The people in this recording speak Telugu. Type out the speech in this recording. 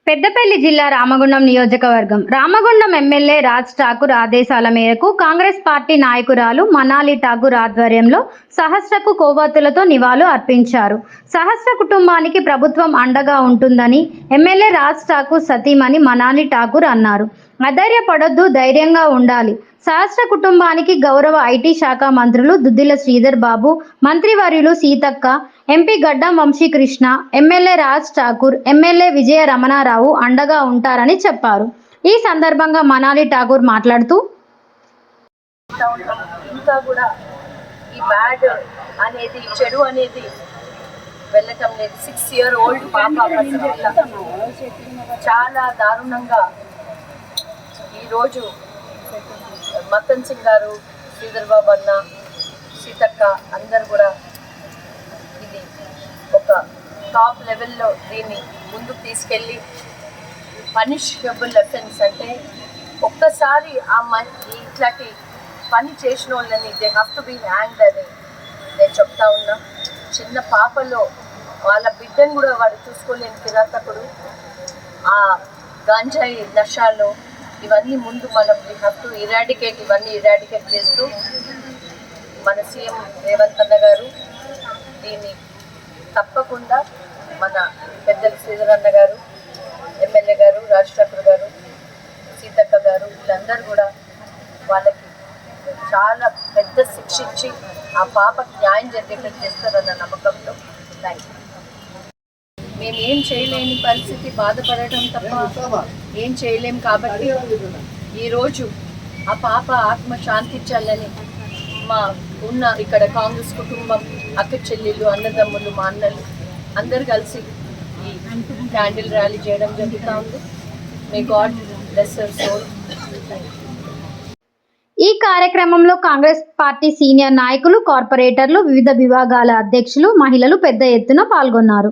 పెద్దపల్లి జిల్లా రామగుండం నియోజకవర్గం రామగుండం ఎమ్మెల్యే రాజ్ ఠాకూర్ ఆదేశాల మేరకు కాంగ్రెస్ పార్టీ నాయకురాలు మనాలి ఠాకూర్ ఆధ్వర్యంలో సహస్రకు కొవ్వొత్తులతో నివాళులు అర్పించారు. సహస్ర కుటుంబానికి ప్రభుత్వం అండగా ఉంటుందని ఎమ్మెల్యే రాజ్ ఠాకూర్ సతీమణి మనాలి ఠాకూర్ అన్నారు. అధైర్యపడొద్దు, ధైర్యంగా ఉండాలి. సహస్ర కుటుంబానికి గౌరవ ఐటీ శాఖ మంత్రులు దుద్దిల శ్రీధర్ బాబు, మంత్రివర్యులు సీతక్క, ఎంపీ గడ్డం వంశీకృష్ణ, ఎమ్మెల్యే రాజ్ ఠాకూర్, ఎమ్మెల్యే విజయ రమణారావు అండగా ఉంటారని చెప్పారు. ఈ సందర్భంగా మనాలి ఠాకూర్ మాట్లాడుతూ ఇంకా కూడా ఈ బ్యాడ్ అనేది, చెడు అనేది వెళ్ళటం లేదు. 6 year old పాప చాలా దారుణంగా ఈరోజు మతన్ సింగ్ గారు, శ్రీధర్ బాబు అన్న, సీతక్క అందరు కూడా ఇది ఒక టాప్ లెవెల్లో దీన్ని ముందుకు తీసుకెళ్ళి పనిషబుల్ అఫెన్స్ అంటే ఒక్కసారి ఇట్లాంటి పని చేసిన వాళ్ళని they have to be hanged అని నేను చెప్తా ఉన్నా. చిన్న పాపలో వాళ్ళ బిడ్డను కూడా వాడు చూసుకోలేని కిరాతకుడు. ఆ గంజాయి నషాలు ఇవన్నీ ముందు మనం వీ హ్యావ్ టు ఇరాడికేట్, ఇవన్నీ ఇరాడికేట్ చేస్తూ మన సీఎం రేవంత్ అన్న గారు దీన్ని తప్పకుండా మన పెద్దలు శ్రీధర్ అన్న గారు, ఎమ్మెల్యే గారు, రాజ్ ఠాకూర్ గారు, సీతక్క గారు వీళ్ళందరూ కూడా వాళ్ళకి చాలా పెద్ద శిక్ష ఇచ్చి ఆ పాపకి న్యాయం జరిగేటట్టు చేస్తారన్న నమ్మకంతో థ్యాంక్ యూ. మేము ఏం చేయలేని పరిస్థితి, బాధపడటం తప్ప ఏం చేయలేం. కాబట్టి ఈరోజు ఆ పాప ఆత్మ శాంతించాలని మా ఉన్న ఇక్కడ కాంగ్రెస్ కుటుంబం, అక్క చెల్లెళ్ళు, అన్నదమ్ములు, మా అన్నలు అందరు కలిసి ఈ క్యాండిల్ ర్యాలీ చేయడం జరుగుతూ ఉంది. May god bless her soul. ఈ కార్యక్రమంలో కాంగ్రెస్ పార్టీ సీనియర్ నాయకులు, కార్పొరేటర్లు, వివిధ విభాగాల అధ్యక్షులు, మహిళలు పెద్ద ఎత్తున పాల్గొన్నారు.